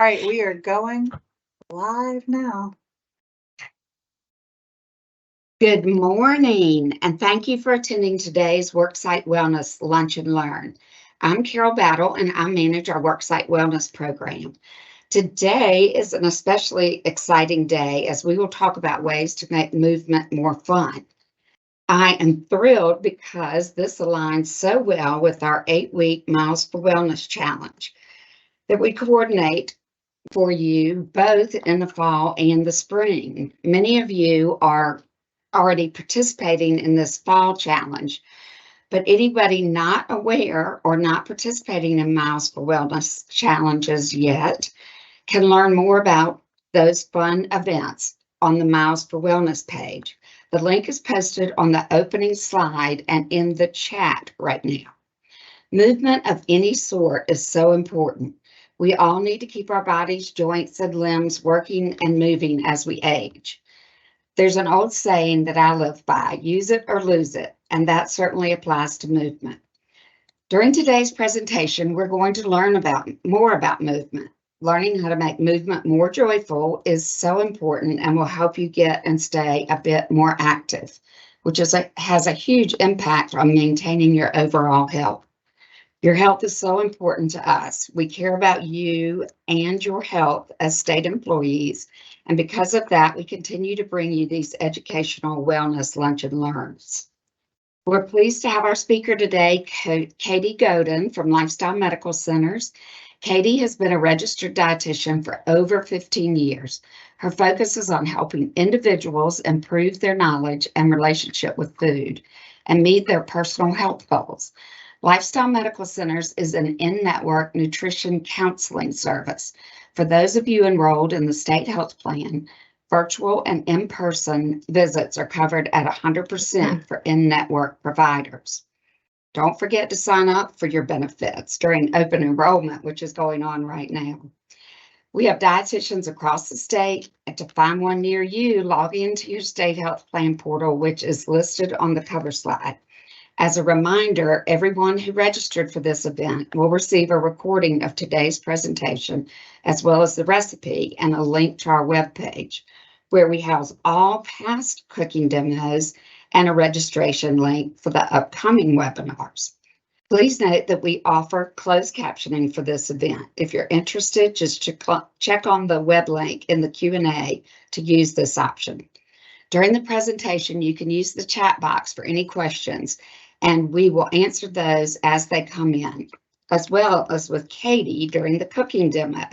All right, we are going live now. Good morning, and thank you for attending today's Worksite Wellness Lunch and Learn. I'm Carol Battle, and I manage our Worksite Wellness program. Today is an especially exciting day as we will talk about ways to make movement more fun. I am thrilled because this aligns so well with our 8-week Miles for Wellness challenge that we coordinate for you both in the fall and the spring. Many of you are already participating in this fall challenge, but anybody not aware or not participating in Miles for Wellness challenges yet can learn more about those fun events on the Miles for Wellness page. The link is posted on the opening slide and in the chat right now. Movement of any sort is so important. We all need to keep our bodies, joints, and limbs working and moving as we age. There's an old saying that I live by, use it or lose it, and that certainly applies to movement. During today's presentation, we're going to learn more about movement. Learning how to make movement more joyful is so important and will help you get and stay a bit more active, which has a huge impact on maintaining your overall health. Your health is so important to us. We care about you and your health as state employees, and because of that, we continue to bring you these educational wellness lunch and learns. We're pleased to have our speaker today, Katie Godin from Lifestyle Medical Centers. Katie has been a registered dietitian for over 15 years. Her focus is on helping individuals improve their knowledge and relationship with food and meet their personal health goals. Lifestyle Medical Centers is an in-network nutrition counseling service. For those of you enrolled in the state health plan, virtual and in-person visits are covered at 100% for in-network providers. Don't forget to sign up for your benefits during open enrollment, which is going on right now. We have dietitians across the state, and to find one near you, log into your state health plan portal, which is listed on the cover slide. As a reminder, everyone who registered for this event will receive a recording of today's presentation, as well as the recipe and a link to our webpage, where we house all past cooking demos and a registration link for the upcoming webinars. Please note that we offer closed captioning for this event. If you're interested, just check on the web link in the Q&A to use this option. During the presentation, you can use the chat box for any questions, and we will answer those as they come in, as well as with Katie during the cooking demo.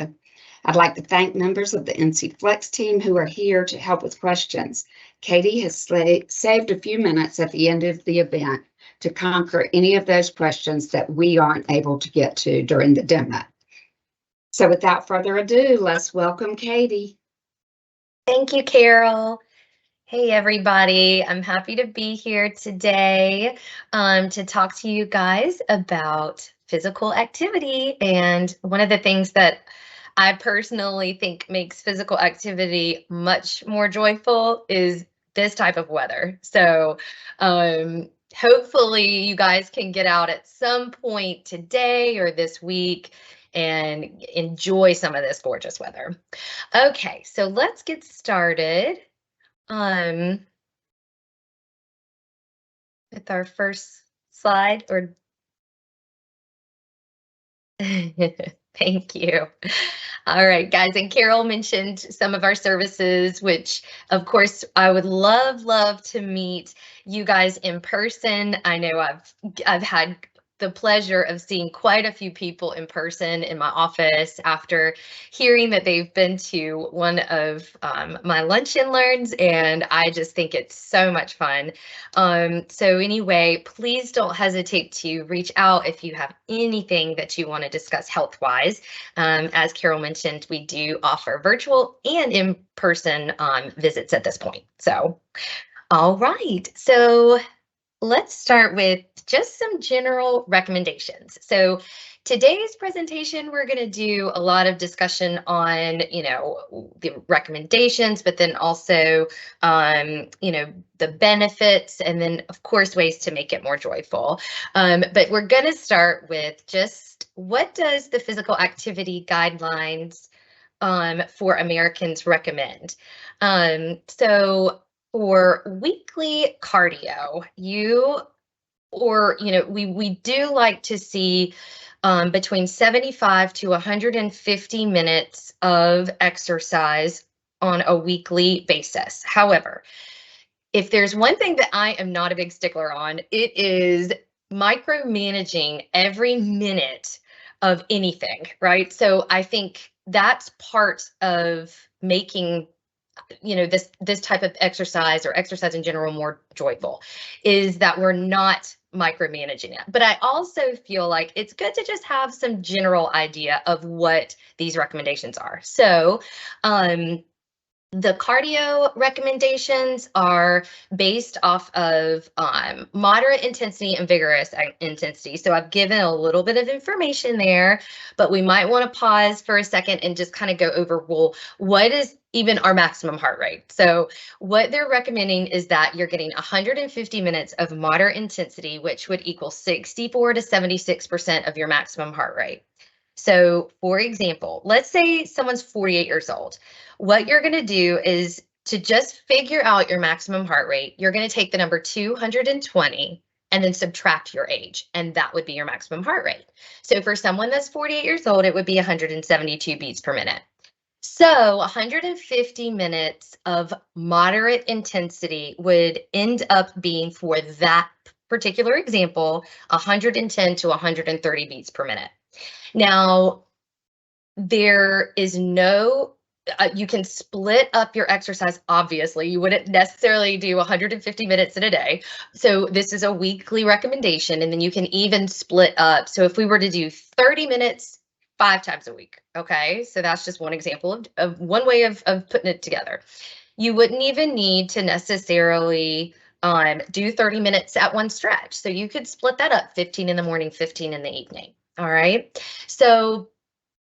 I'd like to thank members of the NC Flex team who are here to help with questions. Katie has saved a few minutes at the end of the event to conquer any of those questions that we aren't able to get to during the demo. So without further ado, let's welcome Katie. Thank you, Carol. Hey, everybody. I'm happy to be here today to talk to you guys about physical activity. And one of the things that I personally think makes physical activity much more joyful is this type of weather. So hopefully you guys can get out at some point today or this week and enjoy some of this gorgeous weather. Okay, so let's get started. With our first slide, or thank you. All right, guys, and Carol mentioned some of our services, which of course I would love to meet you guys in person. I know I've had the pleasure of seeing quite a few people in person in my office after hearing that they've been to one of my lunch and learns, and I just think it's so much fun. So anyway, please don't hesitate to reach out if you have anything that you want to discuss health-wise. As Carol mentioned, we do offer virtual and in-person visits at this point. So, all right. So let's start with just some general recommendations. So today's presentation, we're going to do a lot of discussion on, the recommendations, but then also, the benefits, and then of course, ways to make it more joyful. But we're going to start with just what does the physical activity guidelines for Americans recommend. So for weekly cardio, we do like to see between 75 to 150 minutes of exercise on a weekly basis. However, if there's one thing that I am not a big stickler on, it is micromanaging every minute of anything, right? So I think that's part of making this type of exercise or exercise in general more joyful, is that we're not micromanaging it. But I also feel like it's good to just have some general idea of what these recommendations are. So the cardio recommendations are based off of moderate intensity and vigorous intensity. So I've given a little bit of information there, but we might want to pause for a second and just kind of go over, well, what is even our maximum heart rate? So what they're recommending is that you're getting 150 minutes of moderate intensity, which would equal 64 to 76% of your maximum heart rate. So for example, let's say someone's 48 years old. What you're going to do is to just figure out your maximum heart rate, you're going to take the number 220 and then subtract your age, and that would be your maximum heart rate. So for someone that's 48 years old, it would be 172 beats per minute. So 150 minutes of moderate intensity would end up being, for that particular example, 110 to 130 beats per minute. Now, there is no, you can split up your exercise. Obviously, you wouldn't necessarily do 150 minutes in a day. So this is a weekly recommendation, and then you can even split up. So if we were to do 30 minutes 5 times a week, okay? So that's just one example of one way of putting it together. You wouldn't even need to necessarily do 30 minutes at one stretch. So you could split that up, 15 in the morning, 15 in the evening. All right. So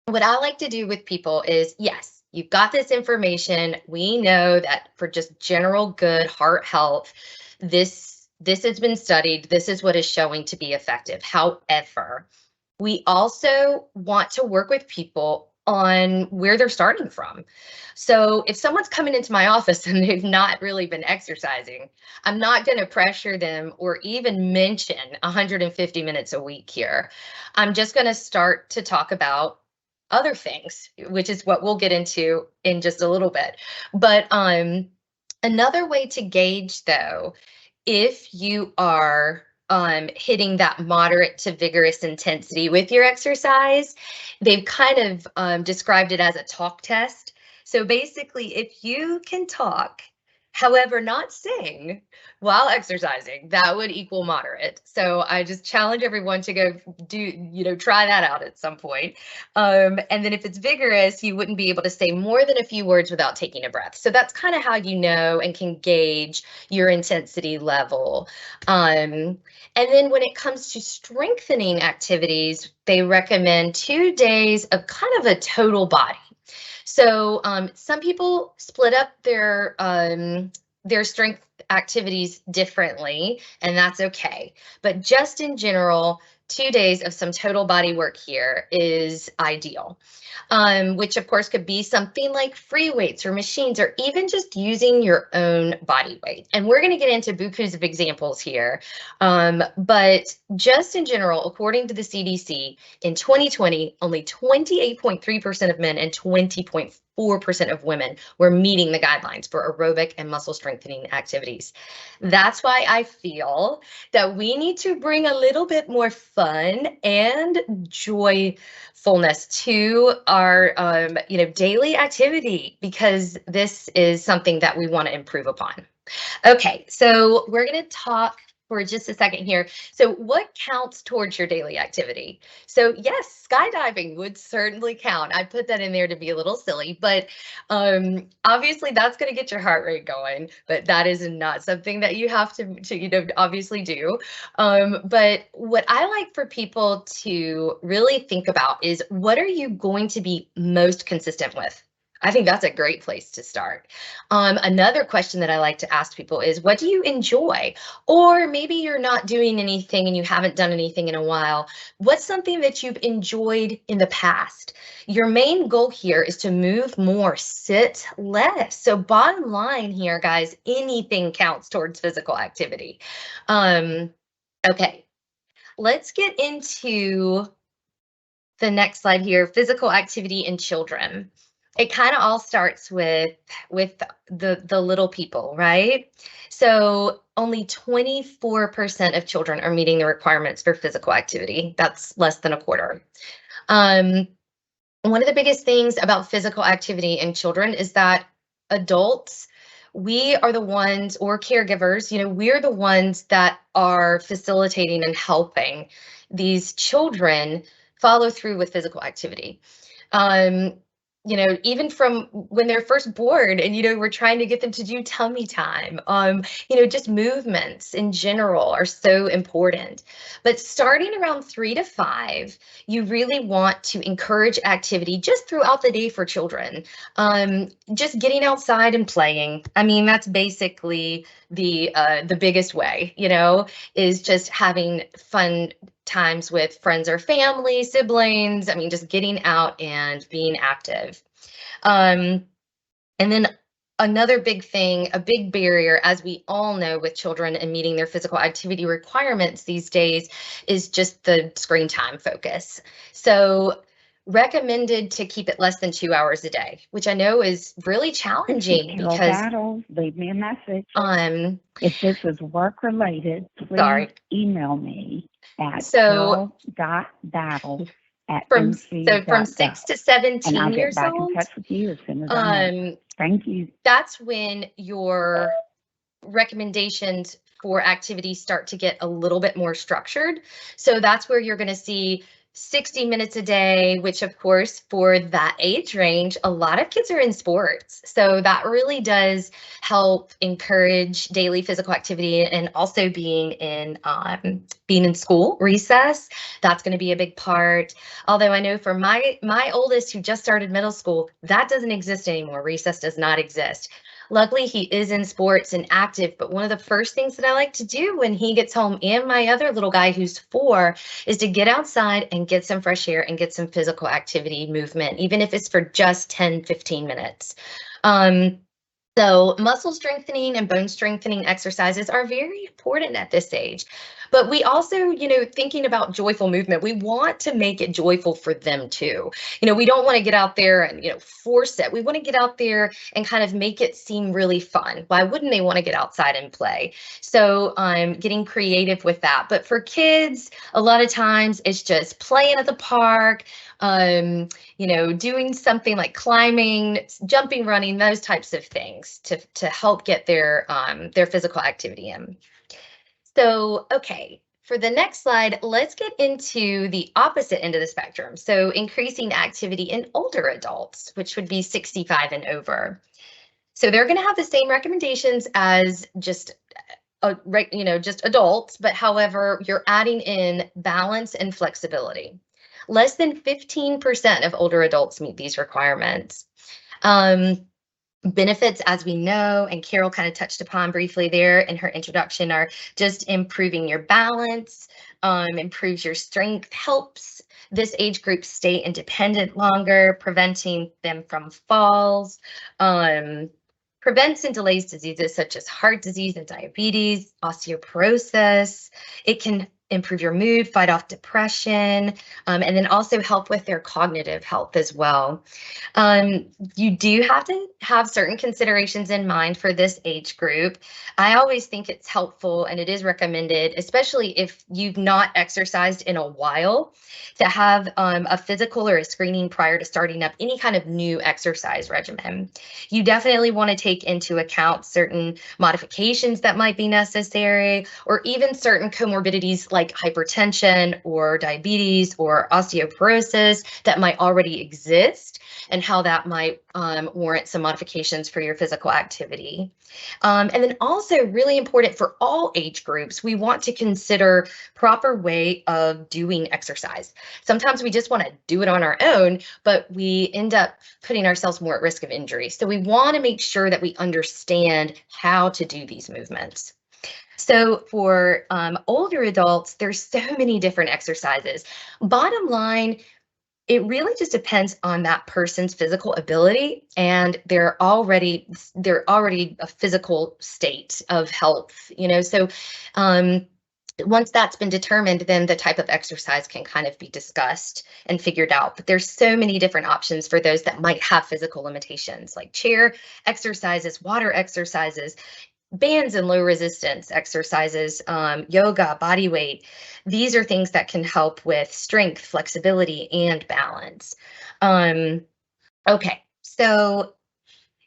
what I like to do with people is, yes, you've got this information. We know that for just general good heart health, this has been studied. This is what is showing to be effective. However, we also want to work with people on where they're starting from. So if someone's coming into my office and they've not really been exercising, I'm not going to pressure them or even mention 150 minutes a week here. I'm just going to start to talk about other things, which is what we'll get into in just a little bit. But another way to gauge, though, if you are hitting that moderate to vigorous intensity with your exercise, they've kind of described it as a talk test. So basically, if you can talk, however, not sing while exercising, that would equal moderate. So I just challenge everyone to go try that out at some point. And then if it's vigorous, you wouldn't be able to say more than a few words without taking a breath. So that's kind of how you know and can gauge your intensity level. And then when it comes to strengthening activities, they recommend 2 days of kind of a total body. So some people split up their strength activities differently, and that's okay. But just in general, 2 days of some total body work here is ideal, which of course could be something like free weights or machines, or even just using your own body weight. And we're going to get into bukus of examples here. But just in general, according to the CDC, in 2020, only 28.3% of men and 20.4% of women were meeting the guidelines for aerobic and muscle strengthening activities. That's why I feel that we need to bring a little bit more fun and joyfulness to our daily activity, because this is something that we want to improve upon. Okay, so we're going to talk for just a second here. So what counts towards your daily activity? So yes, skydiving would certainly count. I put that in there to be a little silly, but obviously that's going to get your heart rate going, but that is not something that you have to obviously do. But what I like for people to really think about is, what are you going to be most consistent with? I think that's a great place to start. Another question that I like to ask people is, what do you enjoy? Or maybe you're not doing anything and you haven't done anything in a while. What's something that you've enjoyed in the past? Your main goal here is to move more, sit less. So bottom line here, guys, anything counts towards physical activity. Okay, let's get into the next slide here, physical activity in children. It kind of all starts with the little people, right? So only 24% of children are meeting the requirements for physical activity. That's less than a quarter. One of the biggest things about physical activity in children is that adults, we are the ones, or caregivers, we're the ones that are facilitating and helping these children follow through with physical activity. Even from when they're first born and, we're trying to get them to do tummy time, just movements in general are so important. But starting around 3 to 5, you really want to encourage activity just throughout the day for children. Just getting outside and playing. I mean, that's basically the biggest way, is just having fun times with friends or family, siblings. I mean, just getting out and being active. And then another big thing, a big barrier, as we all know with children and meeting their physical activity requirements these days, is just the screen time focus. So recommended to keep it less than 2 hours a day, which I know is really challenging Carol because Battles, leave me a message. If this is work related, please email me at carol.battle@mc.gov. from 6 to 17 and I'll get years back old. in touch with you as soon as I know. Thank you. That's when your recommendations for activities start to get a little bit more structured. So that's where you're going to see 60 minutes a day, which of course for that age range, a lot of kids are in sports. So that really does help encourage daily physical activity, and also being in school recess. That's going to be a big part. Although I know for my oldest, who just started middle school, that doesn't exist anymore. Recess does not exist. Luckily, he is in sports and active, but one of the first things that I like to do when he gets home, and my other little guy who's 4, is to get outside and get some fresh air and get some physical activity movement, even if it's for just 10, 15 minutes. So muscle strengthening and bone strengthening exercises are very important at this age. But we also, thinking about joyful movement, we want to make it joyful for them too. We don't want to get out there and, force it. We want to get out there and kind of make it seem really fun. Why wouldn't they want to get outside and play? So I'm getting creative with that. But for kids, a lot of times it's just playing at the park, doing something like climbing, jumping, running, those types of things to help get their physical activity in. So, okay, for the next slide, let's get into the opposite end of the spectrum. So increasing activity in older adults, which would be 65 and over. So they're going to have the same recommendations as just adults, but however, you're adding in balance and flexibility. Less than 15% of older adults meet these requirements. Benefits, as we know, and Carol kind of touched upon briefly there in her introduction, are just improving your balance, improves your strength, helps this age group stay independent longer, preventing them from falls, prevents and delays diseases such as heart disease and diabetes, osteoporosis. It can improve your mood, fight off depression, and then also help with their cognitive health as well. You do have to have certain considerations in mind for this age group. I always think it's helpful, and it is recommended, especially if you've not exercised in a while, to have a physical or a screening prior to starting up any kind of new exercise regimen. You definitely want to take into account certain modifications that might be necessary, or even certain comorbidities like like hypertension or diabetes or osteoporosis that might already exist, and how that might warrant some modifications for your physical activity. And then also really important for all age groups, we want to consider proper way of doing exercise. Sometimes we just want to do it on our own, but we end up putting ourselves more at risk of injury. So we want to make sure that we understand how to do these movements. So for older adults, there's so many different exercises. Bottom line, it really just depends on that person's physical ability and they're already a physical state of health, so once that's been determined, then the type of exercise can kind of be discussed and figured out. But there's so many different options for those that might have physical limitations, like chair exercises, water exercises, bands and low resistance exercises, yoga, body weight. These are things that can help with strength, flexibility, and balance. Okay, so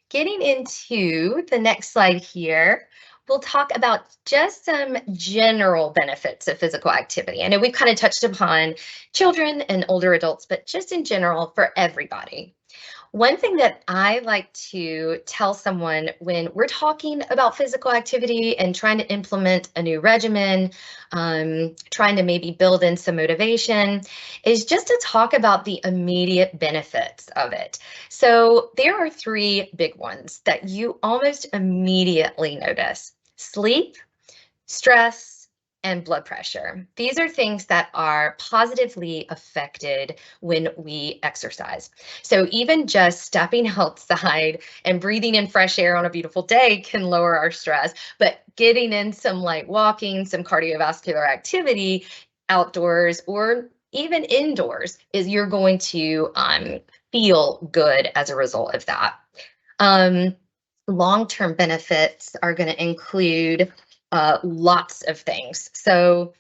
getting into the next slide here, we'll talk about just some general benefits of physical activity. I know we've kind of touched upon children and older adults, but just in general for everybody. One thing that I like to tell someone when we're talking about physical activity and trying to implement a new regimen, trying to maybe build in some motivation, is just to talk about the immediate benefits of it. So there are 3 big ones that you almost immediately notice: sleep, stress, and blood pressure. These are things that are positively affected when we exercise. So even just stepping outside and breathing in fresh air on a beautiful day can lower our stress, but getting in some light walking, some cardiovascular activity outdoors or even indoors you're going to feel good as a result of that. Long-term benefits are going to include lots of things. So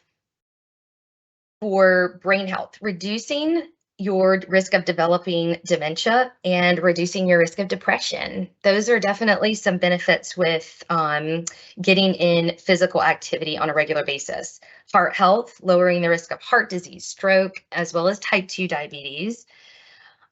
for brain health, reducing your risk of developing dementia and reducing your risk of depression. Those are definitely some benefits with getting in physical activity on a regular basis. Heart health, lowering the risk of heart disease, stroke, as well as type 2 diabetes.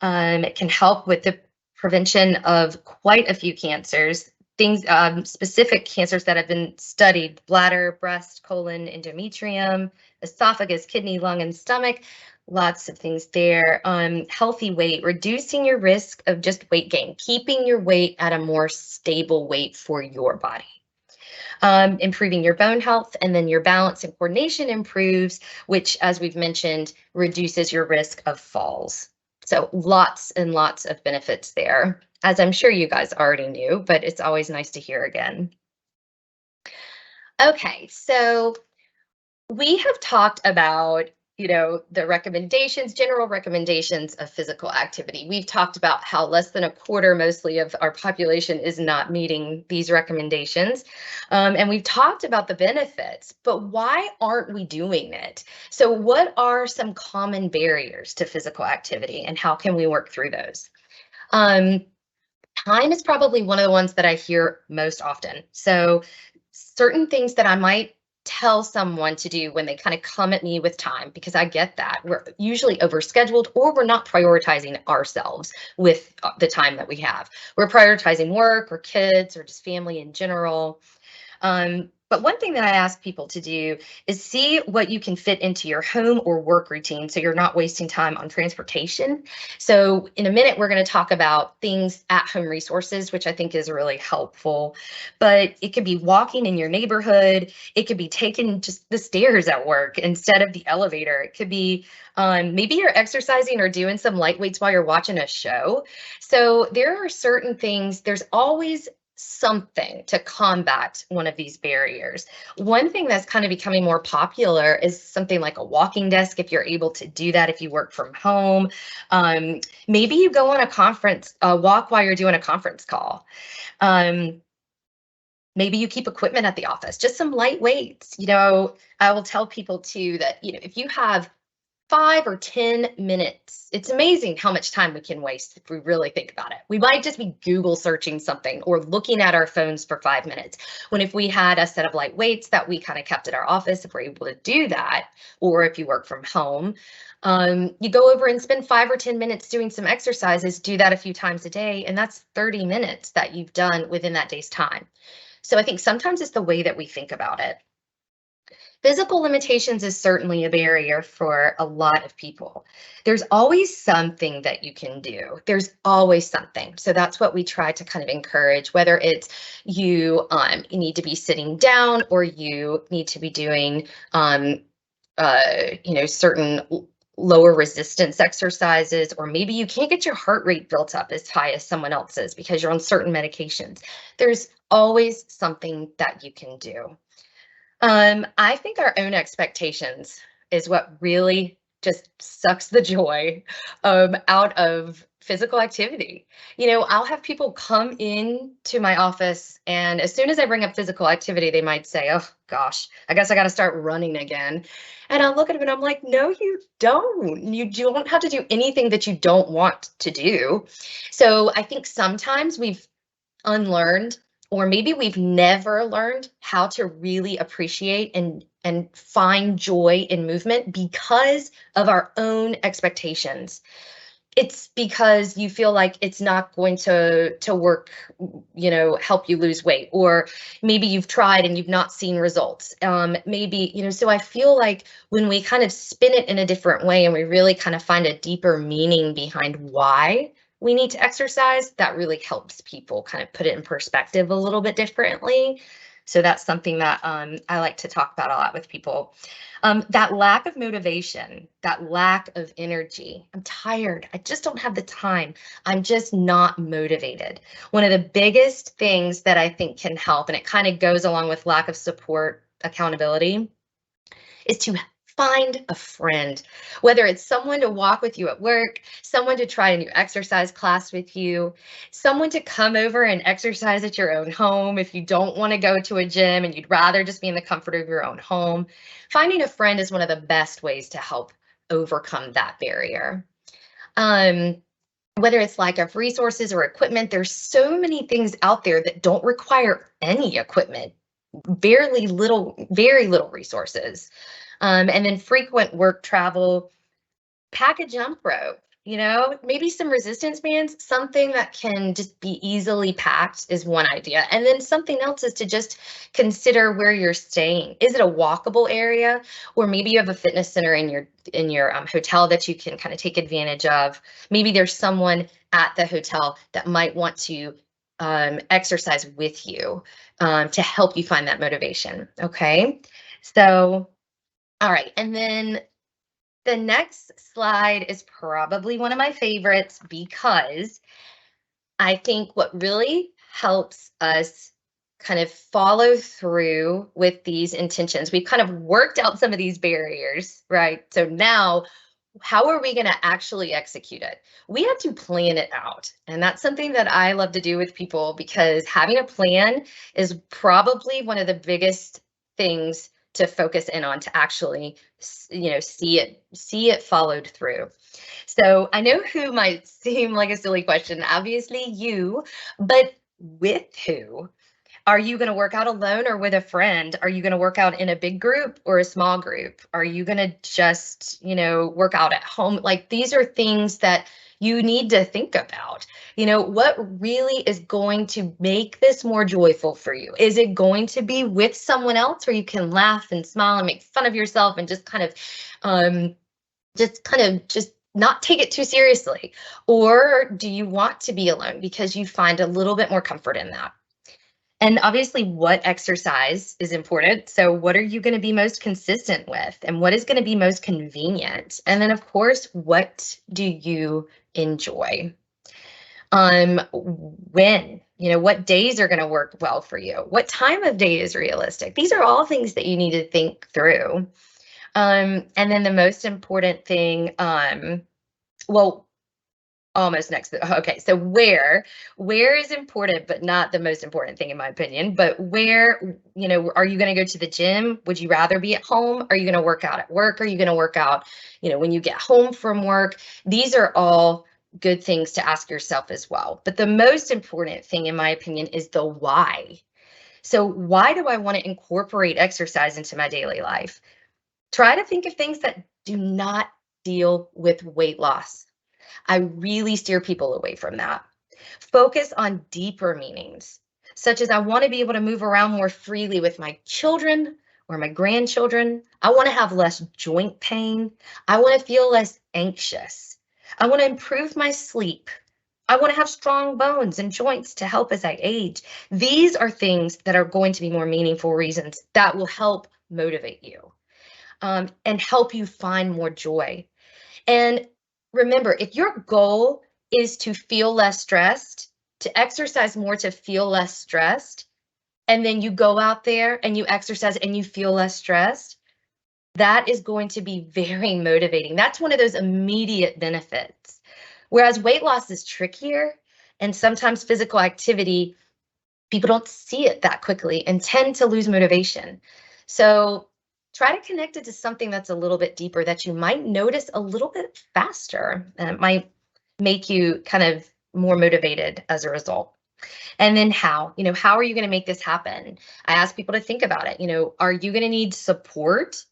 It can help with the prevention of quite a few cancers. Things, specific cancers that have been studied: bladder, breast, colon, endometrium, esophagus, kidney, lung, and stomach. Lots of things there. Healthy weight, reducing your risk of just weight gain, keeping your weight at a more stable weight for your body. Improving your bone health, and then your balance and coordination improves, which, as we've mentioned, reduces your risk of falls. So lots and lots of benefits there, as I'm sure you guys already knew, but it's always nice to hear again. Okay, so we have talked about, the recommendations, general recommendations of physical activity. We've talked about how less than a quarter mostly of our population is not meeting these recommendations. And we've talked about the benefits, but why aren't we doing it? So what are some common barriers to physical activity and how can we work through those? Time is probably one of the ones that I hear most often. So certain things that I might tell someone to do when they kind of come at me with time, because I get that we're usually overscheduled or we're not prioritizing ourselves with the time that we have. We're prioritizing work or kids or just family in general. But one thing that I ask people to do is see what you can fit into your home or work routine so you're not wasting time on transportation. So in a minute, we're going to talk about things at home resources, which I think is really helpful. But it could be walking in your neighborhood. It could be taking just the stairs at work instead of the elevator. It could be maybe you're exercising or doing some light weights while you're watching a show. So there are certain things, there's always something to combat one of these barriers. One thing that's kind of becoming more popular is something like a walking desk, if you're able to do that if you work from home. Maybe you go on a walk while you're doing a conference call. Maybe you keep equipment at the office, just some light weights. I will tell people too that, if you have 5 or 10 minutes. It's amazing how much time we can waste if we really think about it. We might just be Google searching something or looking at our phones for 5 minutes. When if we had a set of light weights that we kind of kept at our office, if we're able to do that, or if you work from home, you go over and spend 5 or 10 minutes doing some exercises, do that a few times a day, and that's 30 minutes that you've done within that day's time. So I think sometimes it's the way that we think about it. Physical limitations is certainly a barrier for a lot of people. There's always something that you can do. There's always something. So that's what we try to kind of encourage, whether it's you need to be sitting down or you need to be doing, certain lower resistance exercises, or maybe you can't get your heart rate built up as high as someone else's because you're on certain medications. There's always something that you can do. I think our own expectations is what really just sucks the joy out of physical activity. You know, I'll have people come in to my office, and as soon as I bring up physical activity, they might say, oh gosh, I guess I got to start running again. And I'll look at them and I'm like, no, you don't. You don't have to do anything that you don't want to do. So I think sometimes we've unlearned, or maybe we've never learned how to really appreciate and find joy in movement because of our own expectations. It's because you feel like it's not going to work, help you lose weight, or maybe you've tried and you've not seen results. Maybe, so I feel like when we kind of spin it in a different way and we really kind of find a deeper meaning behind why we need to exercise, that really helps people kind of put it in perspective a little bit differently. So that's something that I like to talk about a lot with people. That lack of motivation, that lack of energy. I'm tired. I just don't have the time. I'm just not motivated. One of the biggest things that I think can help, and it kind of goes along with lack of support, accountability, is to find a friend, whether it's someone to walk with you at work, someone to try a new exercise class with you, someone to come over and exercise at your own home if you don't want to go to a gym and you'd rather just be in the comfort of your own home. Finding a friend is one of the best ways to help overcome that barrier. Whether it's lack of resources or equipment, there's so many things out there that don't require any equipment, very little resources. And then frequent work travel, pack a jump rope, maybe some resistance bands, something that can just be easily packed is one idea. And then something else is to just consider where you're staying. Is it a walkable area, or maybe you have a fitness center in your hotel that you can kind of take advantage of? Maybe there's someone at the hotel that might want to exercise with you to help you find that motivation. Okay, so all right, and then the next slide is probably one of my favorites because I think what really helps us kind of follow through with these intentions, we've kind of worked out some of these barriers, right? So now, how are we going to actually execute it? We have to plan it out. And that's something that I love to do with people, because having a plan is probably one of the biggest things to focus in on, to actually, see it followed through. So I know who might seem like a silly question, obviously you, but with who? Are you going to work out alone or with a friend? Are you going to work out in a big group or a small group? Are you going to just, work out at home? Like, these are things that you need to think about. What really is going to make this more joyful for you? Is it going to be with someone else where you can laugh and smile and make fun of yourself and just kind of not take it too seriously? Or do you want to be alone because you find a little bit more comfort in that? And obviously, what exercise is important. So what are you going to be most consistent with? And what is going to be most convenient? And then, of course, what do you enjoy? When, what days are going to work well for you? What time of day is realistic? These are all things that you need to think through. And then the most important thing, almost next. Okay, so where is important, but not the most important thing in my opinion. But where, you know, are you going to go to the gym? Would you rather be at home? Are you going to work out at work? Are you going to work out, you know, when you get home from work? These are all good things to ask yourself as well. But the most important thing, in my opinion, is the why. So why do I want to incorporate exercise into my daily life? Try to think of things that do not deal with weight loss. I really steer people away from that. Focus on deeper meanings, such as I want to be able to move around more freely with my children or my grandchildren. I want to have less joint pain. I want to feel less anxious. I want to improve my sleep. I want to have strong bones and joints to help as I age. These are things that are going to be more meaningful reasons that will help motivate you and help you find more joy. And remember, if your goal is to feel less stressed, to exercise more to feel less stressed, and then you go out there and you exercise and you feel less stressed, that is going to be very motivating. That's one of those immediate benefits. Whereas weight loss is trickier, and sometimes physical activity, people don't see it that quickly and tend to lose motivation. So try to connect it to something that's a little bit deeper that you might notice a little bit faster, and it might make you kind of more motivated as a result. And then how are you going to make this happen? I ask people to think about it. You know, are you going to need support?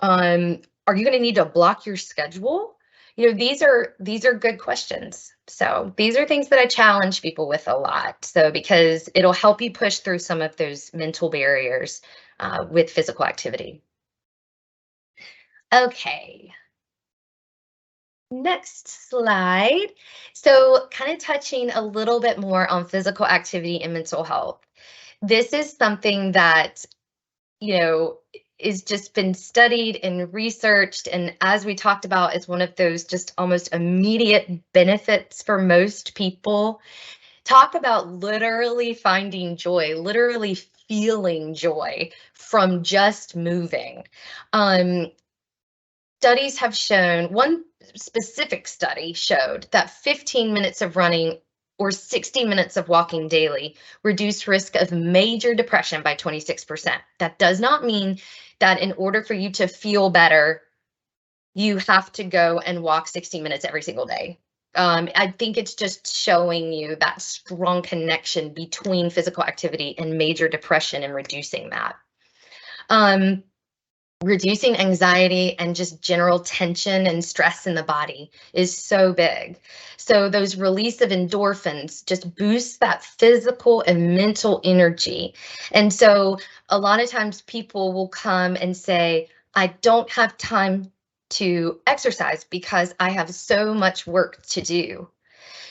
Are you going to need to block your schedule? You know, these are good questions. So these are things that I challenge people with a lot. So because it'll help you push through some of those mental barriers with physical activity. Okay. Next slide. So kind of touching a little bit more on physical activity and mental health. This is something that, you know, is just been studied and researched, and as we talked about, it's one of those just almost immediate benefits for most people. Talk about literally finding joy, literally feeling joy from just moving. Studies have shown, one specific study showed that 15 minutes of running or 60 minutes of walking daily reduce risk of major depression by 26%. That does not mean that in order for you to feel better, you have to go and walk 60 minutes every single day. I think it's just showing you that strong connection between physical activity and major depression and reducing that. Reducing anxiety and just general tension and stress in the body is so big. So those release of endorphins just boost that physical and mental energy. And so a lot of times people will come and say, I don't have time to exercise because I have so much work to do.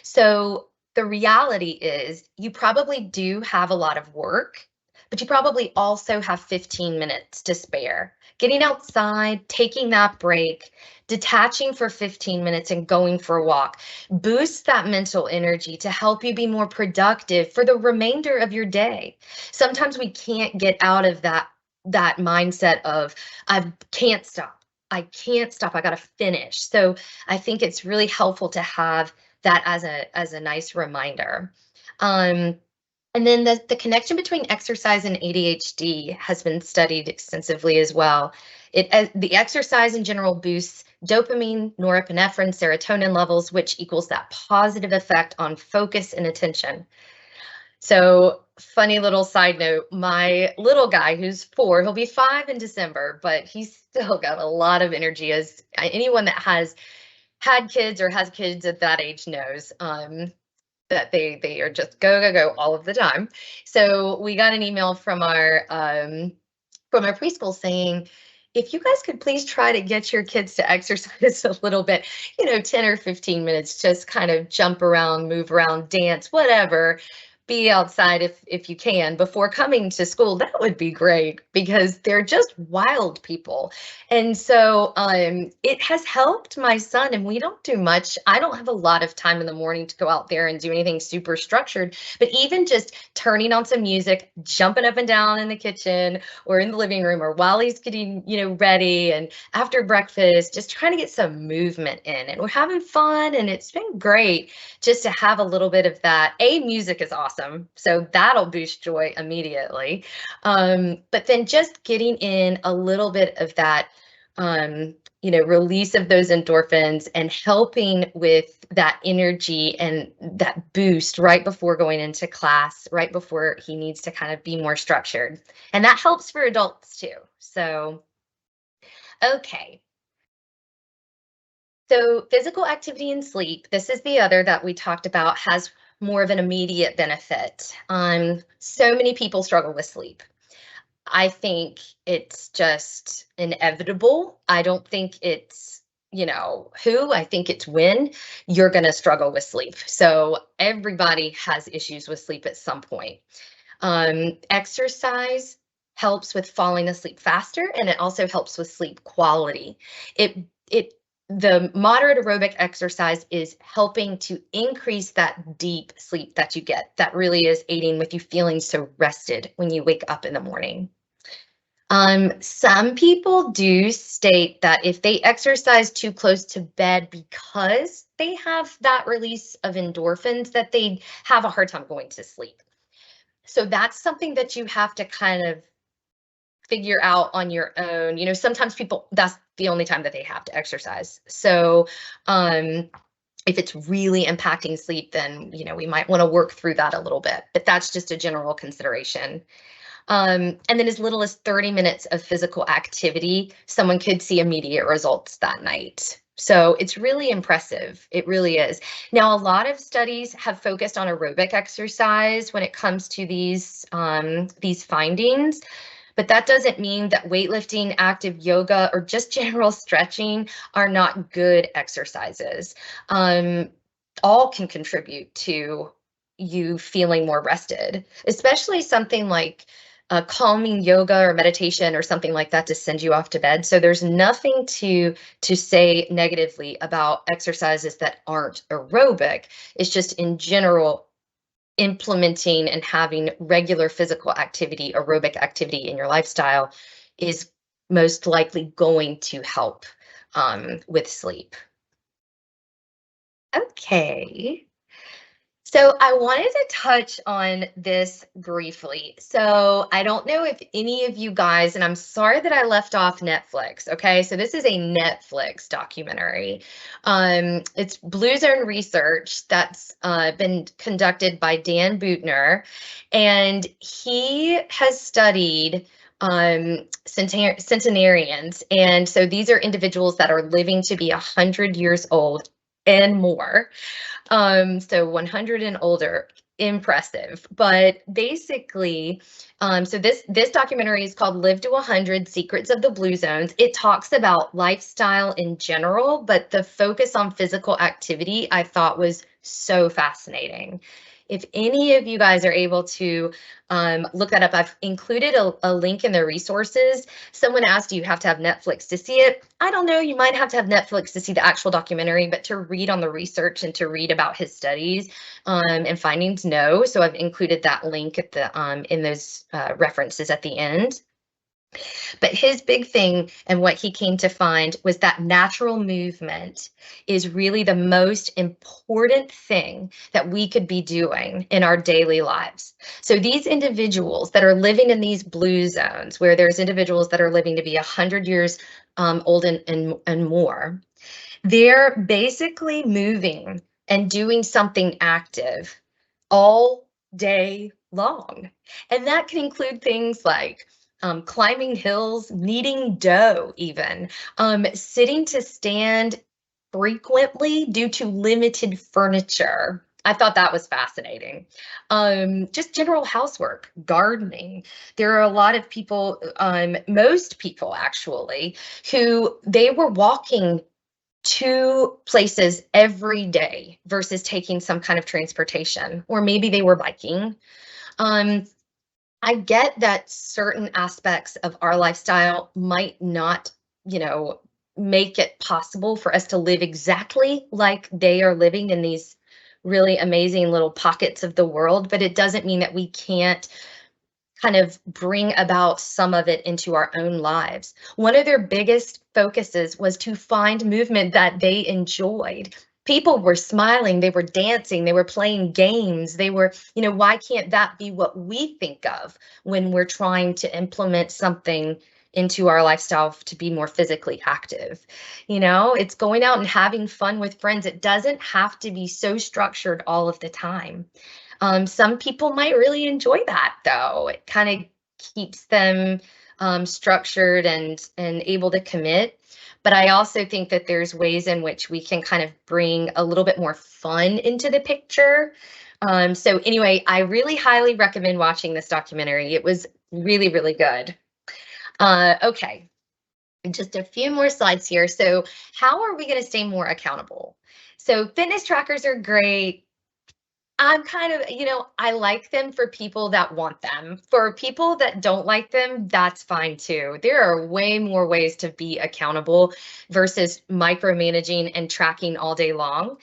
So the reality is you probably do have a lot of work, but you probably also have 15 minutes to spare. Getting outside, taking that break, detaching for 15 minutes and going for a walk boosts that mental energy to help you be more productive for the remainder of your day. Sometimes we can't get out of that mindset of I can't stop. I got to finish. So I think it's really helpful to have that as a nice reminder. And then the connection between exercise and ADHD has been studied extensively as well. The exercise in general boosts dopamine, norepinephrine, serotonin levels, which equals that positive effect on focus and attention. So funny little side note, my little guy who's 4, he'll be 5 in December, but he's still got a lot of energy, as anyone that has had kids or has kids at that age knows. That they are just go all of the time. So we got an email from our preschool saying, if you guys could please try to get your kids to exercise a little bit, 10 or 15 minutes, just kind of jump around, move around, dance, whatever. be outside if you can before coming to school, that would be great, because they're just wild people. And so it has helped my son, and we don't do much. I don't have a lot of time in the morning to go out there and do anything super structured, but even just turning on some music, jumping up and down in the kitchen or in the living room, or while he's getting, ready, and after breakfast, just trying to get some movement in, and we're having fun, and it's been great just to have a little bit of that. Music is awesome, so that'll boost joy immediately. But then just getting in a little bit of that, release of those endorphins and helping with that energy and that boost right before going into class, right before he needs to kind of be more structured. And that helps for adults too. So, okay. So physical activity and sleep, this is the other that we talked about, has more of an immediate benefit. So many people struggle with sleep. I think it's just inevitable. I don't think it's, I think it's when you're going to struggle with sleep. So everybody has issues with sleep at some point. Exercise helps with falling asleep faster, and it also helps with sleep quality. The moderate aerobic exercise is helping to increase that deep sleep that you get. That really is aiding with you feeling so rested when you wake up in the morning. Some people do state that if they exercise too close to bed because they have that release of endorphins, that they have a hard time going to sleep. So that's something that you have to kind of figure out on your own. Sometimes people, that's the only time that they have to exercise. So if it's really impacting sleep, then, we might want to work through that a little bit, but that's just a general consideration. And then as little as 30 minutes of physical activity, someone could see immediate results that night. So it's really impressive. It really is. Now, a lot of studies have focused on aerobic exercise when it comes to these findings. But that doesn't mean that weightlifting, active yoga, or just general stretching are not good exercises. All can contribute to you feeling more rested, especially something like calming yoga or meditation or something like that to send you off to bed. So there's nothing to say negatively about exercises that aren't aerobic. It's just in general, implementing and having regular physical activity, aerobic activity in your lifestyle is most likely going to help with sleep. Okay. So I wanted to touch on this briefly. So I don't know if any of you guys, and I'm sorry that I left off Netflix. Okay, so this is a Netflix documentary. It's Blue Zone research that's been conducted by Dan Buettner, and he has studied centenarians. And so these are individuals that are living to be 100 years old and more. So 100 and older, impressive. But basically, so this documentary is called Live to 100: Secrets of the Blue Zones. It talks about lifestyle in general, but the focus on physical activity I thought was so fascinating. If any of you guys are able to look that up, I've included a link in the resources. Someone asked, do you have to have Netflix to see it? I don't know, you might have to have Netflix to see the actual documentary, but to read on the research and to read about his studies and findings, no. So I've included that link at the in those references at the end. But his big thing and what he came to find was that natural movement is really the most important thing that we could be doing in our daily lives. So these individuals that are living in these blue zones, where there's individuals that are living to be 100 years old and more, they're basically moving and doing something active all day long. And that can include things like climbing hills, kneading dough even, sitting to stand frequently due to limited furniture. I thought that was fascinating. Just general housework, gardening. There are a lot of people, most people actually, who they were walking 2 places every day versus taking some kind of transportation, or maybe they were biking. I get that certain aspects of our lifestyle might not, make it possible for us to live exactly like they are living in these really amazing little pockets of the world, but it doesn't mean that we can't kind of bring about some of it into our own lives. One of their biggest focuses was to find movement that they enjoyed. People were smiling, they were dancing, they were playing games, they were, why can't that be what we think of when we're trying to implement something into our lifestyle to be more physically active? It's going out and having fun with friends. It doesn't have to be so structured all of the time. Some people might really enjoy that, though. It kind of keeps them structured and able to commit. But I also think that there's ways in which we can kind of bring a little bit more fun into the picture. So anyway, I really highly recommend watching this documentary. It was really, really good. Okay, just a few more slides here. So how are we going to stay more accountable? So fitness trackers are great. I'm kind of, I like them for people that want them. For people that don't like them, that's fine too. There are way more ways to be accountable versus micromanaging and tracking all day long.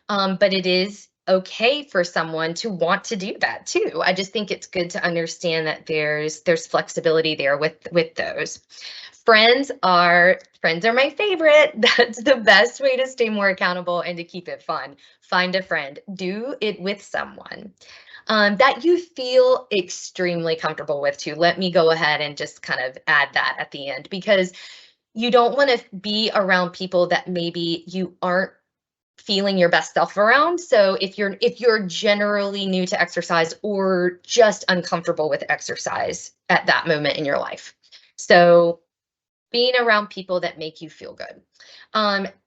But it is okay for someone to want to do that too. I just think it's good to understand that there's flexibility there with those. Friends are my favorite. That's the best way to stay more accountable and to keep it fun. Find a friend, do it with someone that you feel extremely comfortable with too. Let me go ahead and just kind of add that at the end, because you don't want to be around people that maybe you aren't feeling your best self around. So if you're generally new to exercise or just uncomfortable with exercise at that moment in your life. So being around people that make you feel good.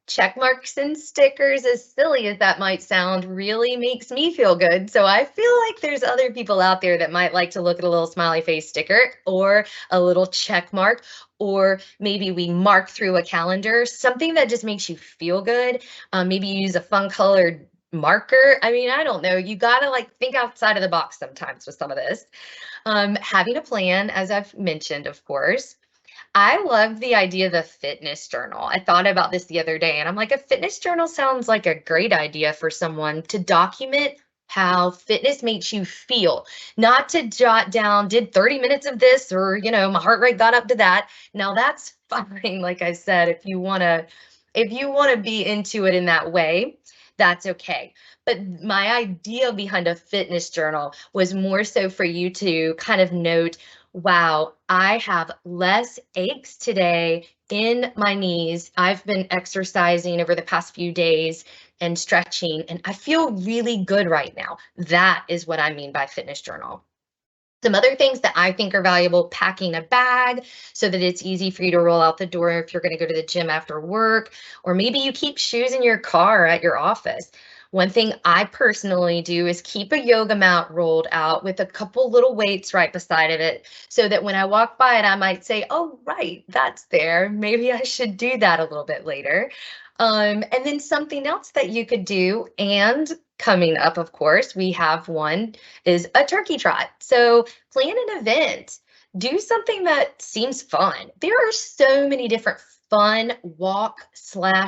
Check marks and stickers, as silly as that might sound, really makes me feel good. So I feel like there's other people out there that might like to look at a little smiley face sticker or a little check mark, or maybe we mark through a calendar, something that just makes you feel good. Maybe you use a fun colored marker. I mean, I don't know. You got to think outside of the box sometimes with some of this. Having a plan, as I've mentioned, of course. I love the idea of a fitness journal. I thought about this the other day and I'm like, a fitness journal sounds like a great idea for someone to document how fitness makes you feel, not to jot down, did 30 minutes of this, or, my heart rate got up to that. Now that's fine. Like I said, if you want to be into it in that way, that's okay. But my idea behind a fitness journal was more so for you to kind of note, wow, I have less aches today in my knees. I've been exercising over the past few days and stretching, and I feel really good right now. That is what I mean by fitness journal. Some other things that I think are valuable: packing a bag so that it's easy for you to roll out the door if you're going to go to the gym after work, or maybe you keep shoes in your car at your office. One thing I personally do is keep a yoga mat rolled out with a couple little weights right beside of it, so that when I walk by it, I might say, oh, right, that's there. Maybe I should do that a little bit later. And then something else that you could do, and coming up, of course, we have one, is a turkey trot. So plan an event. Do something that seems fun. There are so many different fun walk/runs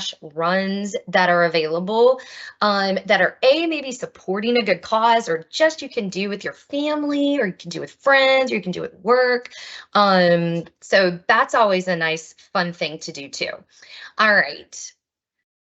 that are available, that are maybe supporting a good cause, or just you can do with your family, or you can do with friends, or you can do at work. So that's always a nice, fun thing to do too. All right.